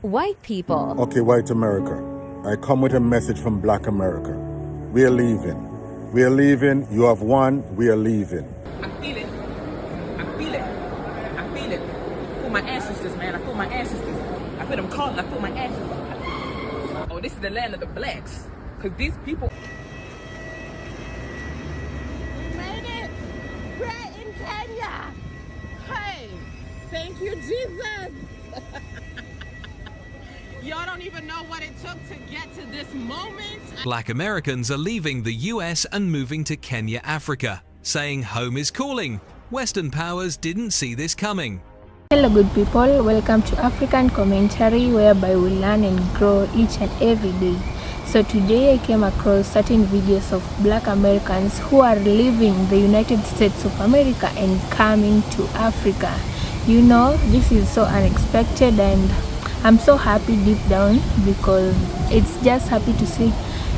White people. Okay, white America, I come with a message from black America. We are leaving. We are leaving. You have won. We are leaving. I feel it. I feel it. I feel it. I feel my ancestors, man. I feel my ancestors. I feel them calling. I feel my ancestors. Oh, this is the land of the blacks. Because these people. We made it! We're in Kenya! Hey! Thank you, Jesus! Y'all don't even know what it took to get to this moment. Black Americans are leaving the US and moving to Kenya, Africa, saying home is calling. Western powers didn't see this coming. Hello good people, welcome to African Commentary, whereby we learn and grow each and every day. So today I came across certain videos of black Americans who are leaving the United States of America and coming to Africa. You know, this is so unexpected and I'm so happy deep down because it's just happy to see.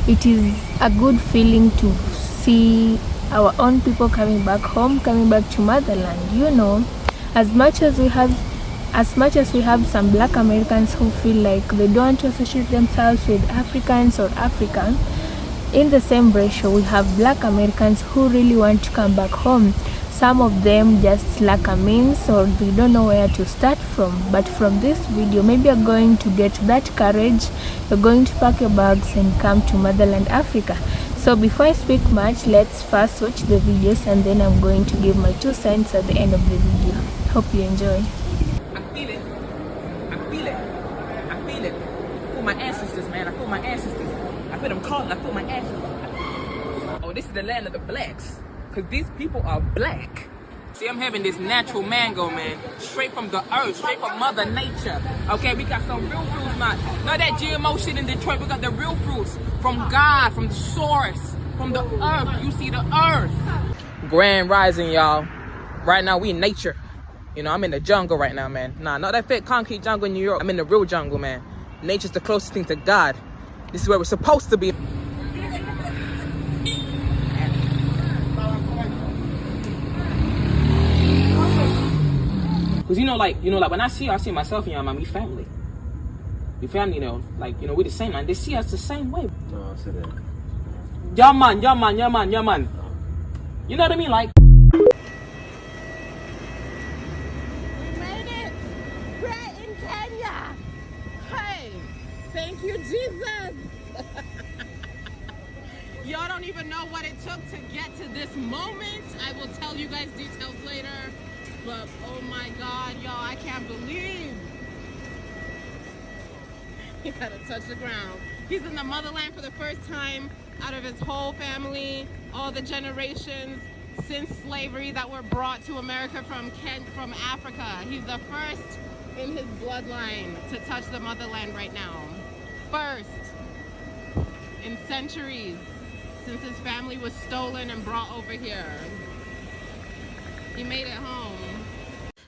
It is a good feeling to see our own people coming back home, coming back to motherland. You know, as much as we have some black Americans who feel like they don't want to associate themselves with Africans or African, in the same ratio we have black Americans who really want to come back home. Some of them just lack a means or they don't know where to start from. But from this video, maybe you're going to get that courage. You're going to pack your bags and come to motherland Africa. So before I speak much, let's first watch the videos and then I'm going to give my 2 cents at the end of the video. Hope you enjoy. I feel it. I feel it. I feel it. I feel my ancestors, man. I feel my ancestors. I feel them calling. I feel my ancestors. Oh, this is the land of the blacks. Because these people are black. See, I'm having this natural mango, man. Straight from the earth, straight from Mother Nature. Okay, we got some real fruits, man. Not that GMO shit in Detroit. We got the real fruits from God, from the source, from the earth. You see the earth. Grand rising, y'all. Right now, we in nature. You know, I'm in the jungle right now, man. Nah, not that fake concrete jungle in New York. I'm in the real jungle, man. Nature's the closest thing to God. This is where we're supposed to be. Cause you know, like when I see myself in y'all, man, we family. We family, you know, we're the same, man. They see us the same way. No, I said that. Yeah, man, yeah, man, yeah, man, yeah, man. You know what I mean? Like. We made it! We're in Kenya! Hey! Thank you, Jesus! Y'all don't even know what it took to get to this moment. I will tell you guys details later. But oh my God, y'all, I can't believe. He gotta touch the ground. He's in the motherland for the first time out of his whole family, all the generations since slavery that were brought to America from Africa. He's the first in his bloodline to touch the motherland right now. First in centuries since his family was stolen and brought over here. He made it home.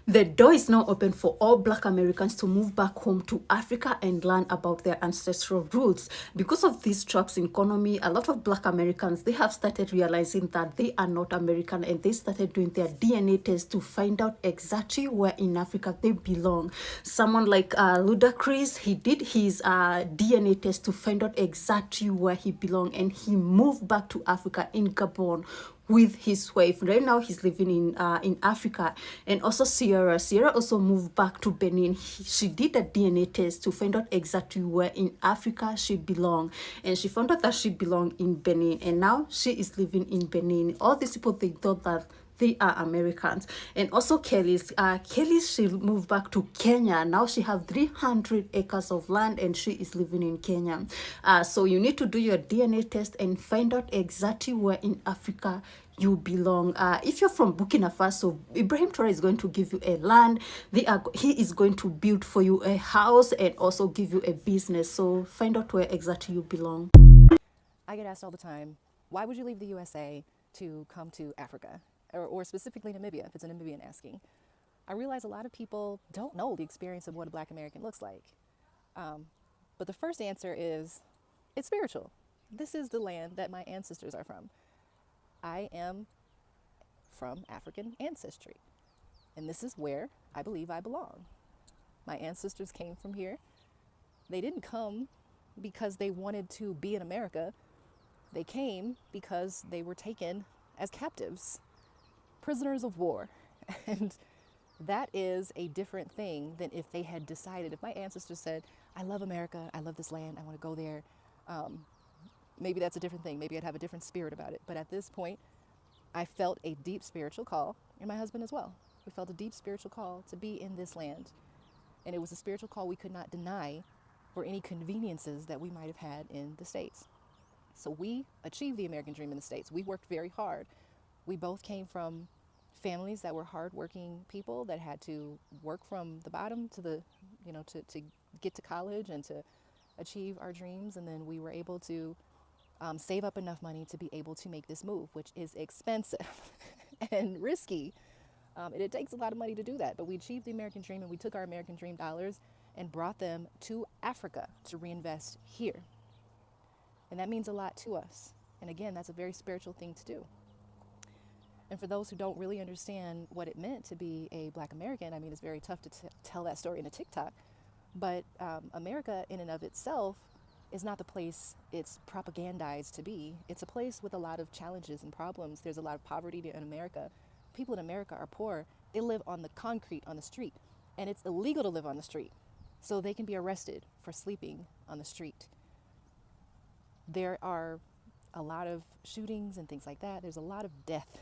The door is now open for all black Americans to move back home to Africa and learn about their ancestral roots. Because of this traps in economy, a lot of black Americans, they have started realizing that they are not American and they started doing their DNA test to find out exactly where in Africa they belong. Someone like Ludacris, he did his DNA test to find out exactly where he belonged and he moved back to Africa in Gabon with his wife. Right now he's living in Africa. And also Sierra also moved back to Benin. She did a DNA test to find out exactly where in Africa she belonged, and she found out that she belonged in Benin, and now she is living in Benin. All these people, they thought that they are Americans. And also Kelly's she moved back to Kenya. Now she has 300 acres of land and she is living in Kenya. So you need to do your DNA test and find out exactly where in Africa you belong. If you're from Burkina Faso, Ibrahim Traore is going to give you a land. He is going to build for you a house and also give you a business. So find out where exactly you belong. I get asked all the time, why would you leave the USA to come to Africa? Or specifically Namibia, if it's a Namibian asking. I realize a lot of people don't know the experience of what a Black American looks like. But the first answer is, it's spiritual. This is the land that my ancestors are from. I am from African ancestry. And this is where I believe I belong. My ancestors came from here. They didn't come because they wanted to be in America. They came because they were taken as captives, prisoners of war. And that is a different thing than if they had decided, if my ancestors said, I love America, I love this land, I want to go there. Maybe that's a different thing. Maybe I'd have a different spirit about it. But at this point, I felt a deep spiritual call, and my husband as well. We felt a deep spiritual call to be in this land. And it was a spiritual call we could not deny for any conveniences that we might have had in the States. So we achieved the American dream in the States. We worked very hard. We both came from families that were hardworking people that had to work from the bottom to the, to get to college and to achieve our dreams. And then we were able to save up enough money to be able to make this move, which is expensive and risky. And it takes a lot of money to do that. But we achieved the American dream, and we took our American dream dollars and brought them to Africa to reinvest here. And that means a lot to us. And again, that's a very spiritual thing to do. And for those who don't really understand what it meant to be a Black American, I mean, it's very tough to tell that story in a TikTok. But America in and of itself is not the place it's propagandized to be. It's a place with a lot of challenges and problems. There's a lot of poverty in America. People in America are poor. They live on the concrete on the street, and it's illegal to live on the street. So they can be arrested for sleeping on the street. There are a lot of shootings and things like that. There's a lot of death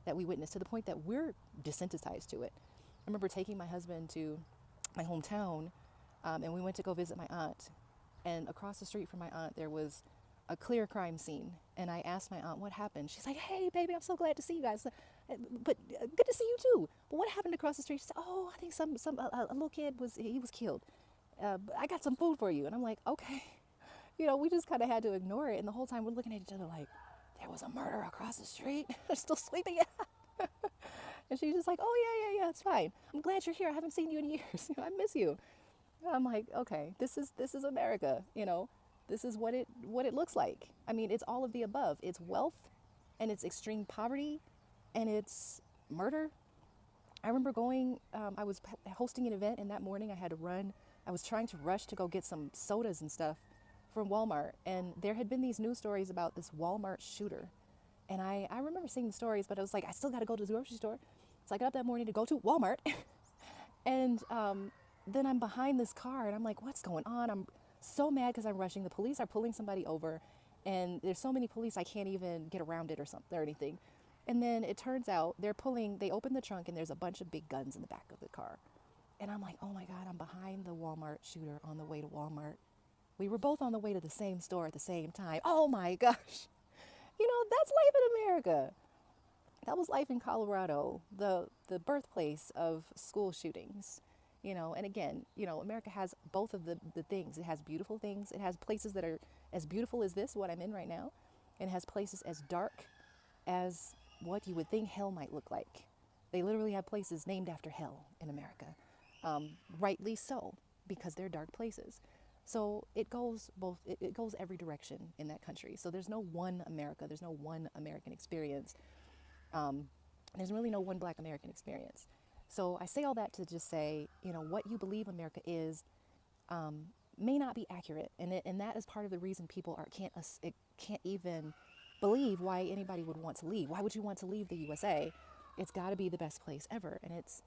that we witness to the point that we're desensitized to it. I remember taking my husband to my hometown, and we went to go visit my aunt. And across the street from my aunt, there was a clear crime scene. And I asked my aunt, what happened? She's like, hey, baby, I'm so glad to see you guys. But good to see you too. But what happened across the street? She said, oh, I think a little kid was killed. I got some food for you. And I'm like, okay. We just kind of had to ignore it. And the whole time we're looking at each other like, there was a murder across the street. They're still sweeping it. And she's just like, oh, yeah, it's fine. I'm glad you're here. I haven't seen you in years. I miss you. I'm like, okay, this is America. This is what it looks like. I mean, it's all of the above. It's wealth, and it's extreme poverty, and it's murder. I remember I was hosting an event, and that morning I had to run. I was trying to rush to go get some sodas and stuff from Walmart, and there had been these news stories about this Walmart shooter. And I remember seeing the stories, but I was like, I still got to go to the grocery store. So I got up that morning to go to Walmart, and then I'm behind this car, and I'm like, what's going on? I'm so mad because I'm rushing. The police are pulling somebody over, and there's so many police I can't even get around it or anything. And then it turns out they open the trunk, and there's a bunch of big guns in the back of the car. And I'm like, oh my God, I'm behind the Walmart shooter on the way to Walmart. We were both on the way to the same store at the same time. Oh my gosh. That's life in America. That was life in Colorado, the birthplace of school shootings. And again, America has both of the things. It has beautiful things. It has places that are as beautiful as this, what I'm in right now, and it has places as dark as what you would think hell might look like. They literally have places named after hell in America. Rightly so, because they're dark places. So it goes it goes every direction in that country. So there's no one America. There's no one American experience. There's really no one Black American experience. So I say all that to just say, what you believe America is may not be accurate. And that is part of the reason people can't even believe why anybody would want to leave. Why would you want to leave the USA? It's got to be the best place ever. And it's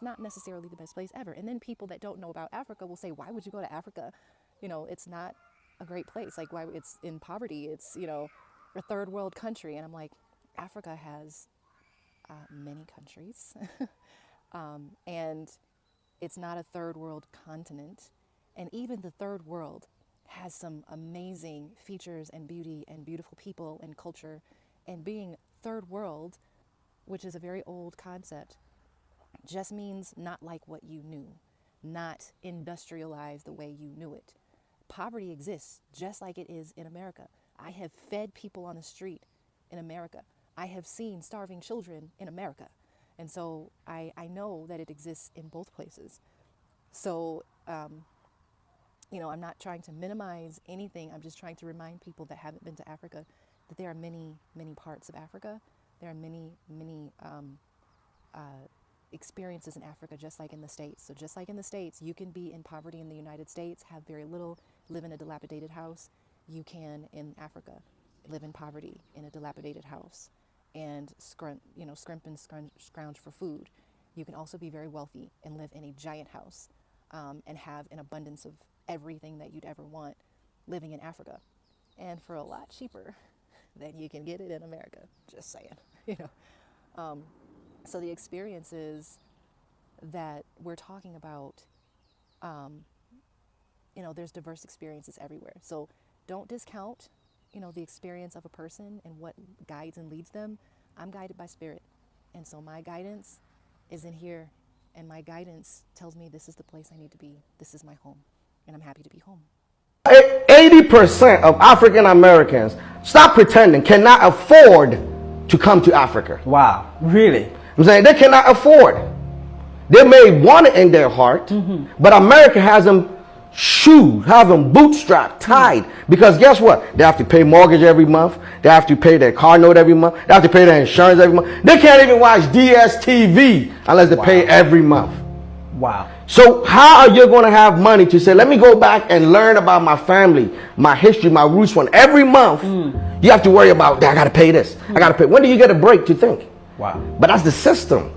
not necessarily the best place ever. And then people that don't know about Africa will say, why would you go to Africa? It's not a great place. Like, why? It's in poverty. It's, a third world country. And I'm like, Africa has many countries. And it's not a third world continent. And even the third world has some amazing features and beauty and beautiful people and culture. And being third world, which is a very old concept, just means not like what you knew, not industrialized the way you knew it. Poverty exists just like it is in America. I have fed people on the street in America. I have seen starving children in America. And so I know that it exists in both places. So, I'm not trying to minimize anything. I'm just trying to remind people that haven't been to Africa that there are many, many parts of Africa. There are many, many experiences in Africa just like in the States. So just like in the States, you can be in poverty in the United States, have very little, live in a dilapidated house. You can in Africa live in poverty in a dilapidated house and scrimp and scrounge for food. You can also be very wealthy and live in a giant house and have an abundance of everything that you'd ever want living in Africa, and for a lot cheaper than you can get it in America. Just saying, So the experiences that we're talking about, there's diverse experiences everywhere. So don't discount, the experience of a person and what guides and leads them. I'm guided by spirit. And so my guidance is in here, and my guidance tells me this is the place I need to be. This is my home, and I'm happy to be home. 80% of African Americans, stop pretending, cannot afford to come to Africa. Wow, really? I'm saying they cannot afford. They may want it in their heart, but America has them bootstrapped, tied. Because guess what? They have to pay mortgage every month. They have to pay their car note every month. They have to pay their insurance every month. They can't even watch DSTV unless they pay every month. Wow. So how are you going to have money to say, let me go back and learn about my family, my history, my roots? When every month you have to worry about, I got to pay this. I got to pay. When do you get a break to think? Wow. But that's the system.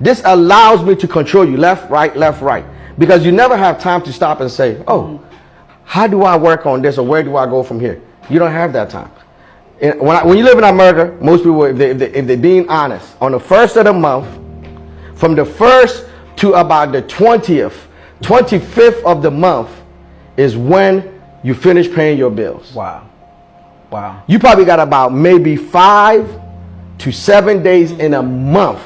This allows me to control you left, right. Because you never have time to stop and say, how do I work on this, or where do I go from here? You don't have that time. When you live in America, most people, if they're being honest, on the first of the month, from the first to about the 20th, 25th of the month is when you finish paying your bills. Wow. Wow. You probably got about maybe 5 to 7 days in a month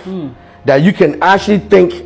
that you can actually think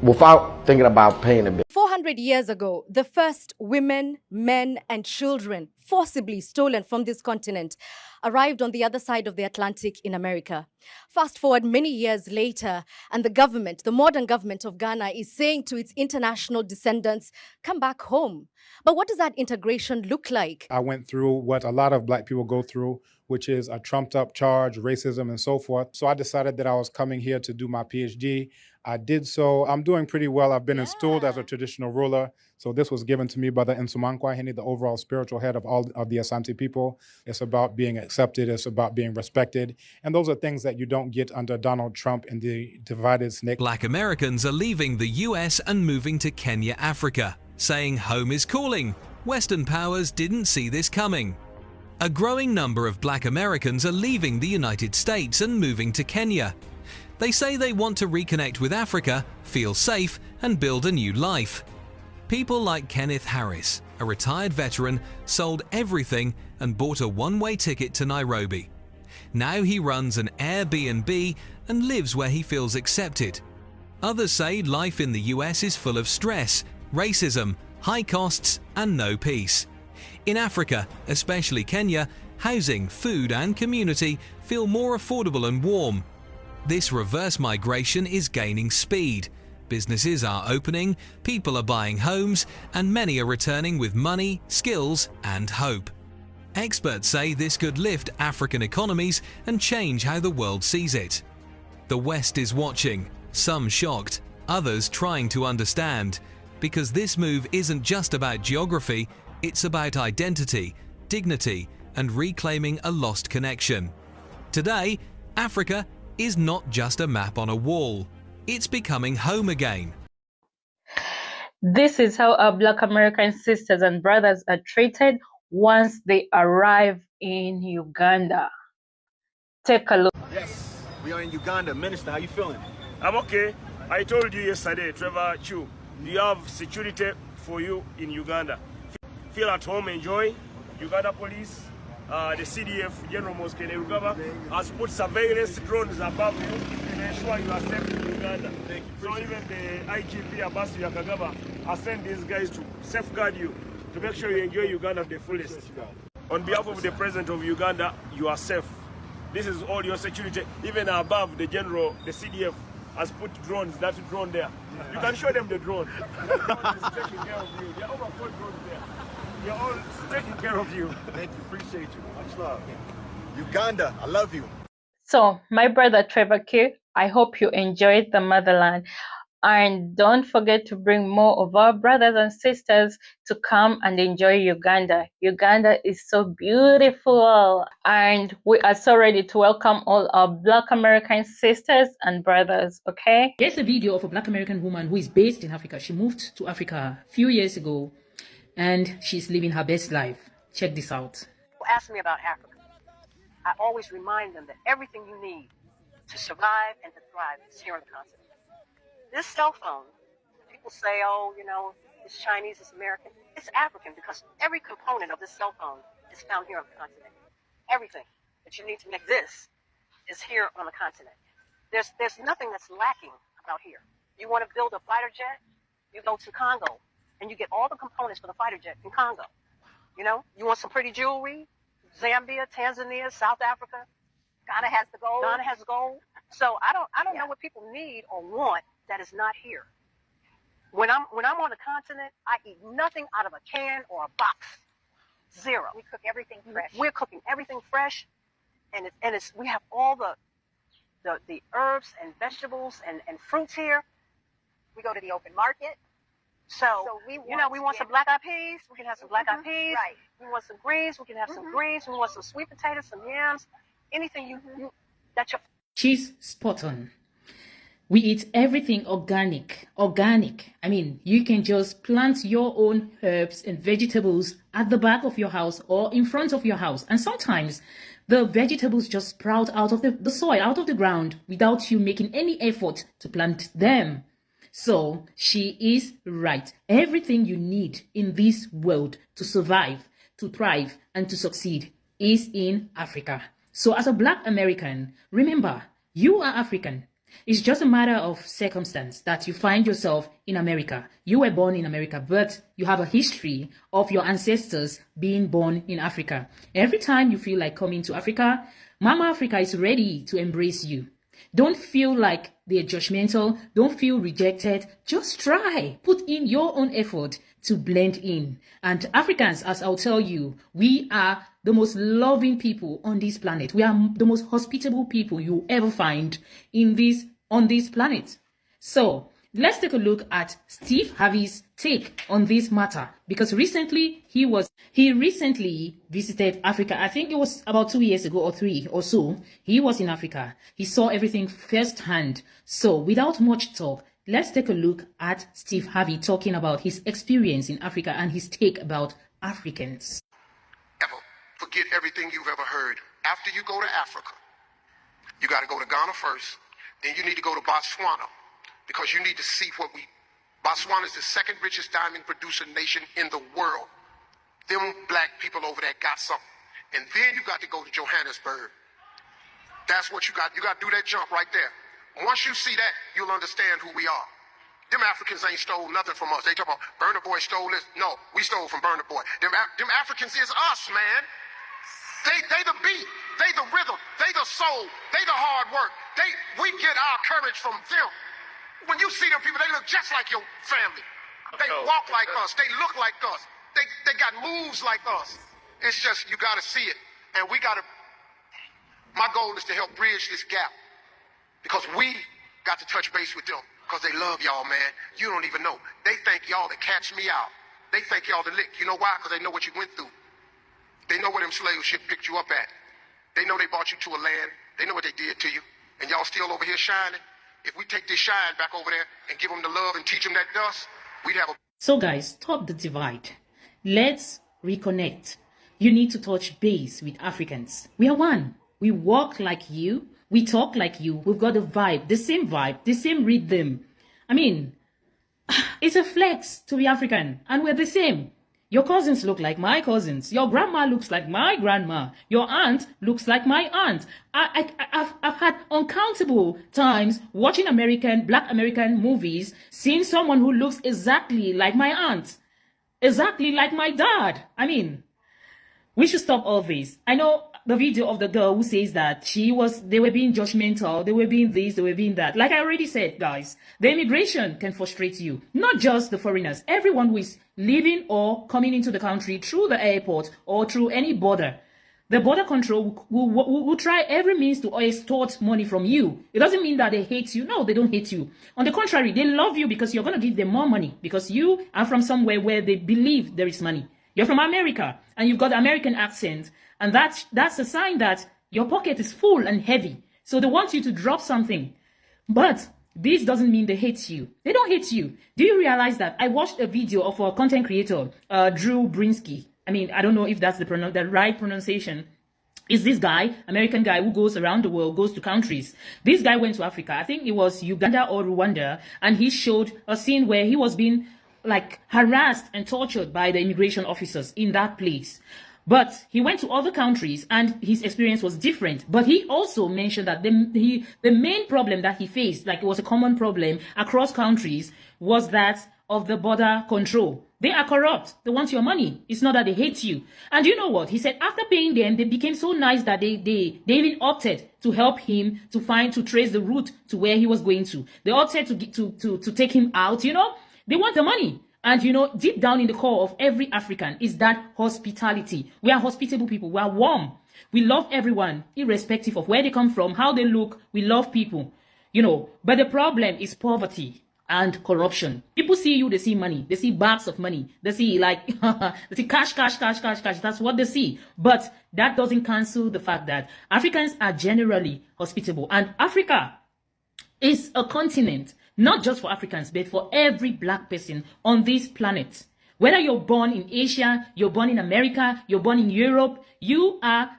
without thinking about paying a bill. 400 years ago, the first women, men, and children forcibly stolen from this continent arrived on the other side of the Atlantic in America. Fast forward many years later, and the modern government of Ghana is saying to its international descendants, come back home. But what does that integration look like? I went through what a lot of Black people go through, which is a trumped up charge, racism, and so forth. So I decided that I was coming here to do my PhD. I did so. I'm doing pretty well. I've been installed as a traditional ruler. So this was given to me by the Nsumankwa Hene, the overall spiritual head of all of the Asante people. It's about being accepted. It's about being respected. And those are things that you don't get under Donald Trump and the divided snake. Black Americans are leaving the US and moving to Kenya, Africa, saying home is calling. Western powers didn't see this coming. A growing number of Black Americans are leaving the United States and moving to Kenya. They say they want to reconnect with Africa, feel safe, and build a new life. People like Kenneth Harris, a retired veteran, sold everything and bought a one-way ticket to Nairobi. Now he runs an Airbnb and lives where he feels accepted. Others say life in the US is full of stress, racism, high costs, and no peace. In Africa, especially Kenya, housing, food, and community feel more affordable and warm. This reverse migration is gaining speed. Businesses are opening, people are buying homes, and many are returning with money, skills, and hope. Experts say this could lift African economies and change how the world sees it. The West is watching, some shocked, others trying to understand, because this move isn't just about geography, it's about identity, dignity, and reclaiming a lost connection. Today, Africa is not just a map on a wall. It's becoming home again. This is how our Black American sisters and brothers are treated once they arrive in Uganda. Take a look. Yes, we are in Uganda. Minister, how you feeling? I'm okay. I told you yesterday, Trevor Chu, you have security for you in Uganda. Feel at home, enjoy. Uganda police, the CDF, General Mosque Rugaba, has put surveillance drones above you to ensure you are safe in Uganda. So even the IGP Abasu Yakagaba has sent these guys to safeguard you, to make sure you enjoy Uganda to the fullest. On behalf of the President of Uganda, you are safe. This is all your security. Even above the General, the CDF has put drones, that drone there. You can show them the drone. The drone is taking care of you. There are over 4 drones there. They're all taking care of you. Thank you, appreciate you. Much love. Uganda, I love you. So, my brother Trevor Q I hope you enjoyed the motherland. And don't forget to bring more of our brothers and sisters to come and enjoy Uganda. Uganda is so beautiful. And we are so ready to welcome all our Black American sisters and brothers, okay? Here's a video of a Black American woman who is based in Africa. She moved to Africa a few years ago and she's living her best life. Check this out. People ask me about Africa. I always remind them that everything you need to survive and to thrive is here on the continent. This cell phone, people say, oh, you know, it's Chinese, it's American. It's African because every component of this cell phone is found here on the continent. Everything that you need to make this is here on the continent. There's nothing that's lacking about here. You want to build a fighter jet, you go to Congo, and you get all the components for the fighter jet in Congo. You know, you want some pretty jewelry, Zambia, Tanzania, South Africa. Ghana has the gold. Ghana has gold. So I don't know what people need or want that is not here. When I'm on the continent, I eat nothing out of a can or a box. Zero. We cook everything fresh. We're cooking everything fresh, and we have all the herbs and vegetables and fruits here. We go to the open market. So we want some black eyed peas. We can have some black eyed peas. Right. We want some greens. We can have some greens. We want some sweet potatoes, some yams, anything you that your. She's spot on. We eat everything organic. Organic. I mean, you can just plant your own herbs and vegetables at the back of your house or in front of your house. And sometimes the vegetables just sprout out of the soil, out of the ground, without you making any effort to plant them. So she is right. Everything you need in this world to survive, to thrive, and to succeed is in Africa. So as a Black American, remember, you are African. It's just a matter of circumstance that you find yourself in America. You were born in America, but you have a history of your ancestors being born in Africa. Every time you feel like coming to Africa, Mama Africa is ready to embrace you. Don't feel like they're judgmental. Don't feel rejected. Just try. Put in your own effort to blend in. And Africans, as I'll tell you, we are the most loving people on this planet. We are the most hospitable people you ever find on this planet. So let's take a look at Steve Harvey's take on this matter, because recently he recently visited Africa. I think it was about 2 years ago or 3 or so. He was in Africa. He saw everything firsthand. So without much talk, let's take a look at Steve Harvey talking about his experience in Africa and his take about Africans. Forget everything you've ever heard. After you go to Africa, you got to go to Ghana first. Then you need to go to Botswana, because you need to see Botswana is the second richest diamond producer nation in the world. Them black people over there got something. And then you got to go to Johannesburg. That's what you got. You got to do that jump right there. Once you see that, you'll understand who we are. Them Africans ain't stole nothing from us. They talk about Burna Boy stole this. No, we stole from Burna Boy. Them Africans is us, man. They the beat, they the rhythm, they the soul, they the hard work. We get our courage from them. When you see them people, they look just like your family. They walk like us, they look like us, they got moves like us. It's just, you gotta see it. And my goal is to help bridge this gap, because we got to touch base with them, because they love y'all, man. You don't even know. They thank y'all to catch me out. They thank y'all to lick. You know why? Because they know what you went through. They know where them slave ship picked you up at. They know they brought you to a land. They know what they did to you. And y'all still over here shining. If we take this shine back over there and give them the love and teach them that dust, we'd have a... So guys, stop the divide. Let's reconnect. You need to touch base with Africans. We are one. We walk like you. We talk like you. We've got a vibe, the same rhythm. I mean, it's a flex to be African, and we're the same. Your cousins look like my cousins. Your grandma looks like my grandma. Your aunt looks like my aunt. I've had uncountable times watching Black American movies, seeing someone who looks exactly like my aunt, exactly like my dad. I mean, we should stop all this. I know the video of the girl who says that they were being judgmental, they were being this, they were being that. Like I already said, guys, the immigration can frustrate you. Not just the foreigners, everyone who is leaving or coming into the country through the airport or through any border. The border control will try every means to extort money from you. It doesn't mean that they hate you. No, they don't hate you. On the contrary, they love you because you're going to give them more money because you are from somewhere where they believe there is money. You're from America and you've got American accent, and that's a sign that your pocket is full and heavy. So they want you to drop something. But this doesn't mean they hate you. They don't hate you. Do you realize that? I watched a video of a content creator, Drew Brinsky. I mean, I don't know if that's the right pronunciation. Is this guy, American guy who goes around the world, goes to countries. This guy went to Africa. I think it was Uganda or Rwanda. And he showed a scene where he was being like harassed and tortured by the immigration officers in that place. But he went to other countries and his experience was different. But he also mentioned that the main problem that he faced, like it was a common problem across countries, was that of the border control. They are corrupt. They want your money. It's not that they hate you. And you know what? He said after paying them, they became so nice that they even opted to help him to trace the route to where he was going to. They opted to take him out, you know. They want the money. And, you know, deep down in the core of every African is that hospitality. We are hospitable people. We are warm. We love everyone, irrespective of where they come from, how they look. We love people, you know. But the problem is poverty and corruption. People see you, they see money. They see bags of money. They see like, they see cash. That's what they see. But that doesn't cancel the fact that Africans are generally hospitable. And Africa is a continent, not just for Africans, but for every black person on this planet. Whether you're born in Asia, you're born in America, you're born in Europe, you are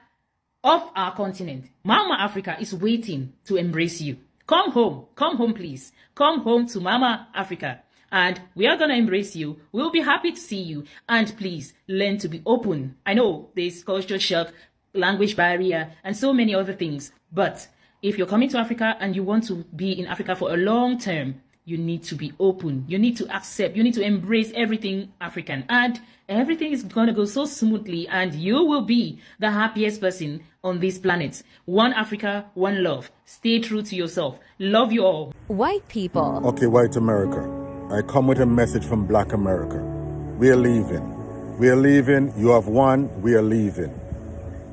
of our continent. Mama Africa is waiting to embrace you. Come home, please. Come home to Mama Africa. And we are going to embrace you. We'll be happy to see you. And please learn to be open. I know there's culture shock, language barrier, and so many other things. But if you're coming to Africa and you want to be in Africa for a long term, you need to be open. You need to accept. You need to embrace everything African. And everything is going to go so smoothly and you will be the happiest person on this planet. One Africa, one love. Stay true to yourself. Love you all. White people. Okay, white America. I come with a message from black America. We are leaving. We are leaving. You have won. We are leaving.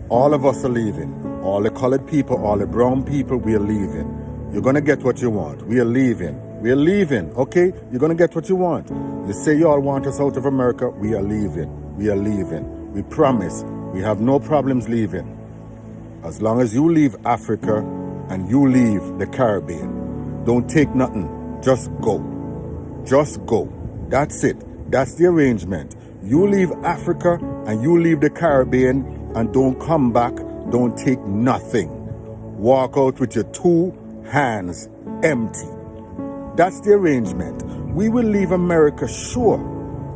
All of us are leaving. All the colored people, all the brown people, we are leaving. You're going to get what you want. We are leaving. We are leaving, okay? You're going to get what you want. You say you all want us out of America. We are leaving. We are leaving. We promise. We have no problems leaving. As long as you leave Africa and you leave the Caribbean, don't take nothing. Just go. Just go. That's it. That's the arrangement. You leave Africa and you leave the Caribbean and don't come back. Don't take nothing. Walk out with your 2 hands empty. That's the arrangement. We will leave America, sure,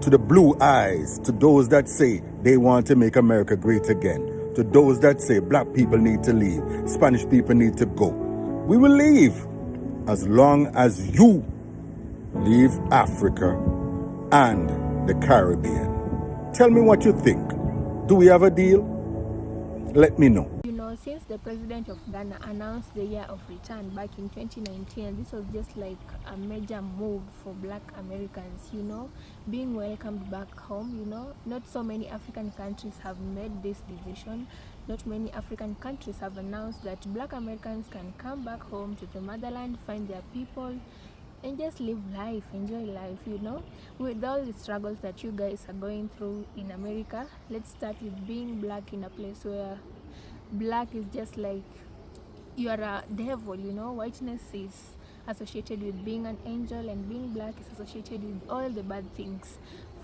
to the blue eyes, to those that say they want to make America great again, to those that say black people need to leave, Spanish people need to go. We will leave as long as you leave Africa and the Caribbean. Tell me what you think. Do we have a deal? Let me know. You know, since the president of Ghana announced the year of return back in 2019, this was just like a major move for black Americans, you know, being welcomed back home. You know, not so many African countries have made this decision. Not many African countries have announced that black Americans can come back home to the motherland, find their people, and just live life, enjoy life, you know. With all the struggles that you guys are going through in America, let's start with being black in a place where black is just like you are a devil, you know. Whiteness is associated with being an angel, and being black is associated with all the bad things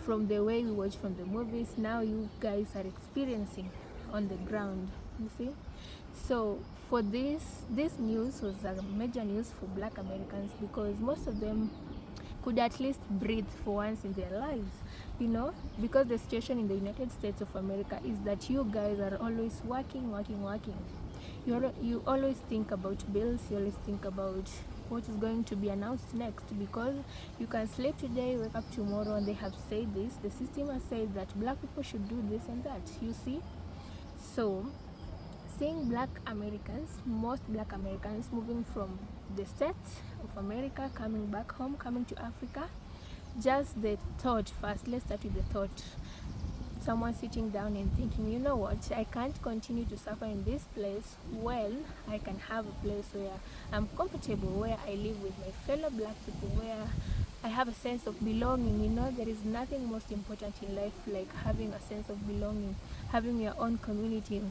from the way we watch from the movies. Now you guys are experiencing on the ground, you see. So for this news was a major news for black Americans, because most of them could at least breathe for once in their lives, you know, because the situation in the United States of America is that you guys are always working. You always think about bills, you always think about what is going to be announced next, because you can sleep today, wake up tomorrow, and they have said this, the system has said that black people should do this and that, you see. So seeing black Americans, most black Americans moving from the states of America, coming back home, coming to Africa, just the thought first, let's start with the thought. someone sitting down and thinking, you know what, I can't continue to suffer in this place when I can have a place where I'm comfortable, where I live with my fellow black people, where I have a sense of belonging. You know, there is nothing most important in life like having a sense of belonging, having your own community,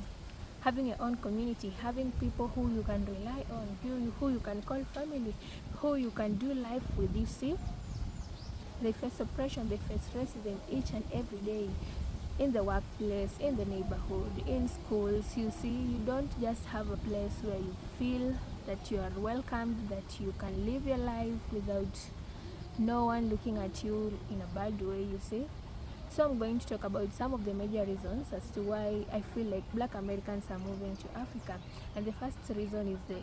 having people who you can rely on, who you can call family, who you can do life with. You see, they face oppression, they face racism each and every day, in the workplace, in the neighborhood, in schools. You see, you don't just have a place where you feel that you are welcomed, that you can live your life without no one looking at you in a bad way, you see. So I'm going to talk about some of the major reasons as to why I feel like black Americans are moving to Africa. And the first reason is the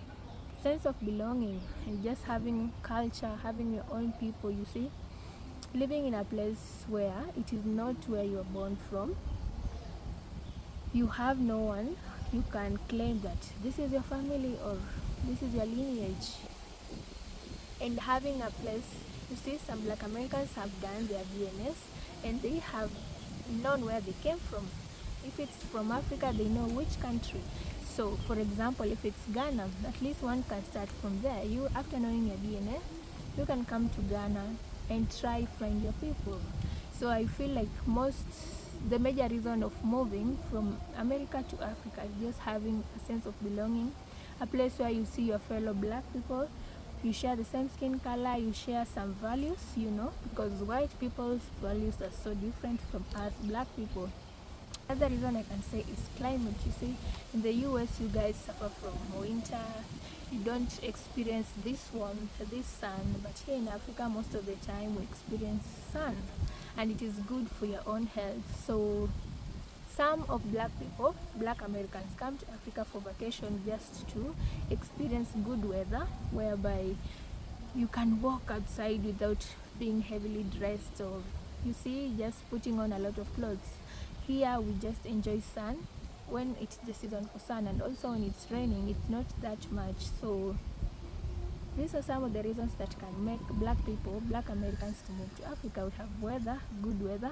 sense of belonging and just having culture, having your own people, you see. Living in a place where it is not where you are born from. You have no one you can claim that this is your family or this is your lineage. And having a place, you see, some black Americans have done their DNS and they have known where they came from. If it's from Africa, they know which country. So for example, if it's Ghana, at least one can start from there. You, after knowing your DNA, you can come to Ghana and try find your people. So I feel like the major reason of moving from America to Africa is just having a sense of belonging, a place where you see your fellow black people, you share the same skin color, you share some values, you know, because white people's values are so different from us black people. Another reason I can say is climate. You see, in the US you guys suffer from winter, you don't experience this warmth, this sun, but here in Africa most of the time we experience sun, and it is good for your own health. So some of black people, black Americans, come to Africa for vacation just to experience good weather, whereby you can walk outside without being heavily dressed, or you see, just putting on a lot of clothes. Here we just enjoy sun when it's the season for sun, and also when it's raining it's not that much. So these are some of the reasons that can make black people, black Americans, to move to Africa. We have weather, good weather,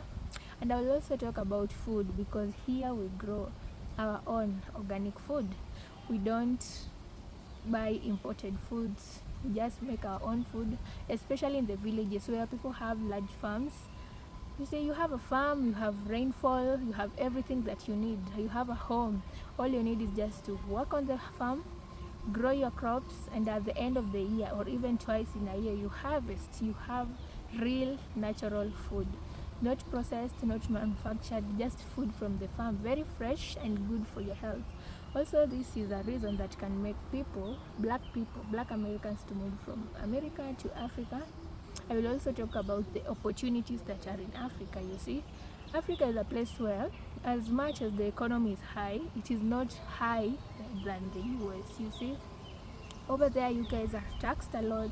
and I will also talk about food, because here we grow our own organic food. We don't buy imported foods, we just make our own food, especially in the villages where people have large farms. You see, you have a farm, you have rainfall, you have everything that you need. You have a home. All you need is just to work on the farm, grow your crops, and at the end of the year, or even twice in a year, you harvest. You have real natural food, not processed, not manufactured, just food from the farm, very fresh and good for your health. Also, this is a reason that can make people, black Americans, to move from America to Africa. I will also talk about the opportunities that are in Africa. You see, Africa is a place where, as much as the economy is high, it is not high than the US. You see, over there you guys are taxed a lot,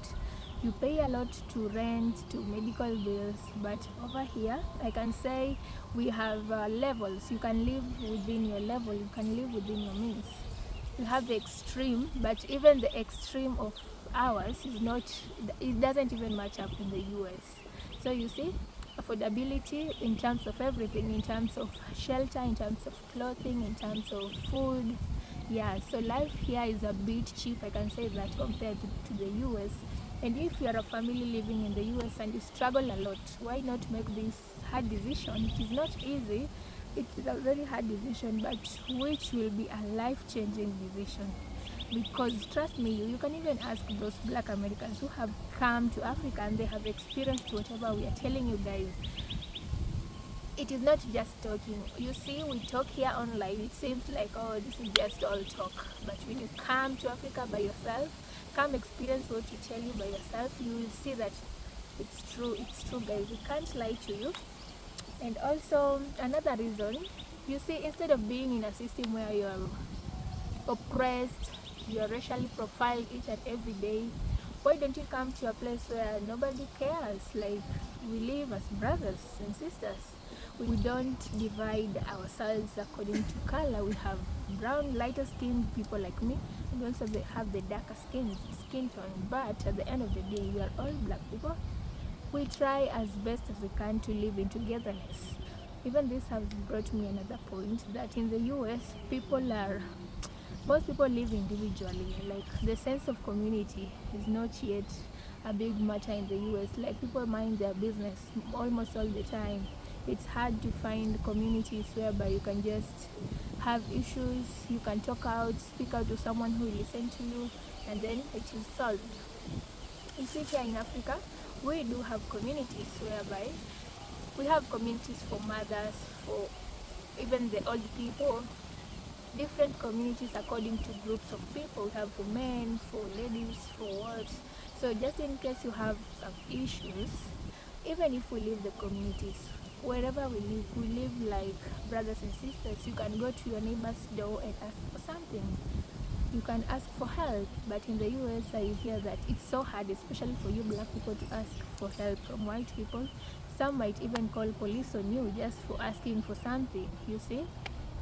you pay a lot to rent, to medical bills, but over here I can say we have levels. You can live within your level, you can live within your means. You have the extreme, but even the extreme of ours is not, it doesn't even match up in the US. So you see, affordability in terms of everything, in terms of shelter, in terms of clothing, in terms of food. Yeah, so life here is a bit cheap, I can say that, compared to the US. And if you are a family living in the US and you struggle a lot, why not make this hard decision? It is not easy, it is a very hard decision, but which will be a life-changing decision. Because trust me, you can even ask those black Americans who have come to Africa and they have experienced whatever we are telling you guys. It is not just talking. You see, we talk here online, it seems like, oh, this is just all talk. But when you come to Africa by yourself, come experience what we tell you by yourself, you will see that it's true guys, we can't lie to you. And also another reason, you see, instead of being in a system where you are oppressed, you are racially profiled each and every day, why don't you come to a place where nobody cares? Like, we live as brothers and sisters. We don't divide ourselves according to color. We have brown, lighter skinned people like me, and also they have the darker skin tone, but at the end of the day we are all black people. We try as best as we can to live in togetherness. Even this has brought me another point, that in the US, most people live individually. Like, the sense of community is not yet a big matter in the US. Like, people mind their business almost all the time. It's hard to find communities whereby you can just have issues, you can talk out, speak out to someone who will listen to you, and then it is solved. You see, here in Africa, we do have communities whereby we have communities for mothers, for even the old people, different communities according to groups of people. We have for men, for ladies, for what. So just in case you have some issues, even if we leave the communities, wherever we live like brothers and sisters. You can go to your neighbor's door and ask for something. You can ask for help, but in the US I hear that it's so hard, especially for you black people, to ask for help from white people. Some might even call police on you just for asking for something, you see.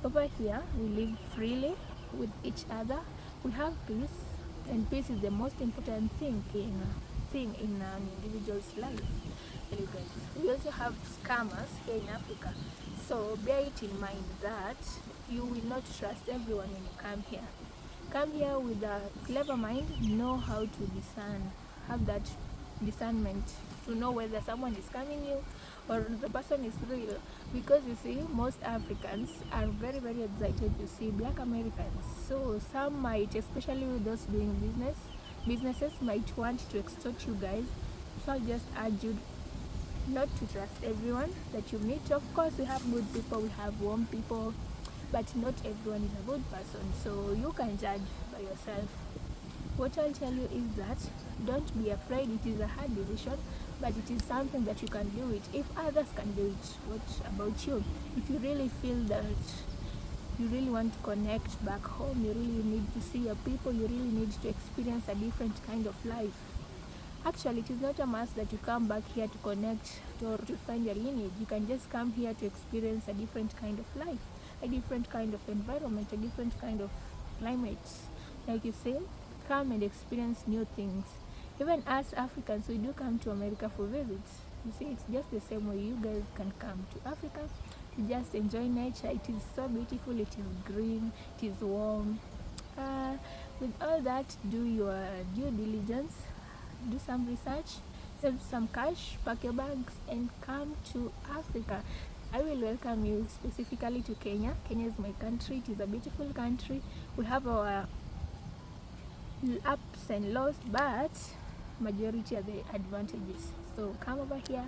Over here, we live freely with each other. We have peace, and peace is the most important thing in an individual's life. We also have scammers here in Africa, so bear it in mind that you will not trust everyone when you come here. Come here with a clever mind, know how to discern, have that discernment to know whether someone is scamming you or the person is real. Because you see, most Africans are very, very excited to see black Americans. So some might, especially with those doing businesses might want to extort you guys. So I'll just urge you not to trust everyone that you meet. Of course, we have good people, we have warm people, but not everyone is a good person, so you can judge by yourself. What I'll tell you is that don't be afraid. It is a hard decision, but it is something that you can do it. If others can do it, what about you? If you really feel that you really want to connect back home, you really need to see your people, you really need to experience a different kind of life. Actually, it is not a must that you come back here to connect or to find your lineage. You can just come here to experience a different kind of life, a different kind of environment, a different kind of climate. Like you say, come and experience new things. Even us Africans, we do come to America for visits. You see, it's just the same way you guys can come to Africa to just enjoy nature. It is so beautiful, it is green, it is warm. With all that, do your due diligence, do some research, save some cash, pack your bags, and come to Africa. I will welcome you specifically to Kenya. Kenya is my country. It is a beautiful country. We have our ups and lows, but majority are the advantages. So come over here,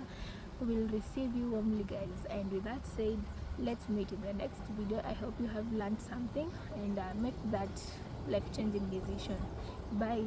we will receive you warmly, guys. And with that said, let's meet in the next video. I hope you have learned something and make that life-changing decision. Bye.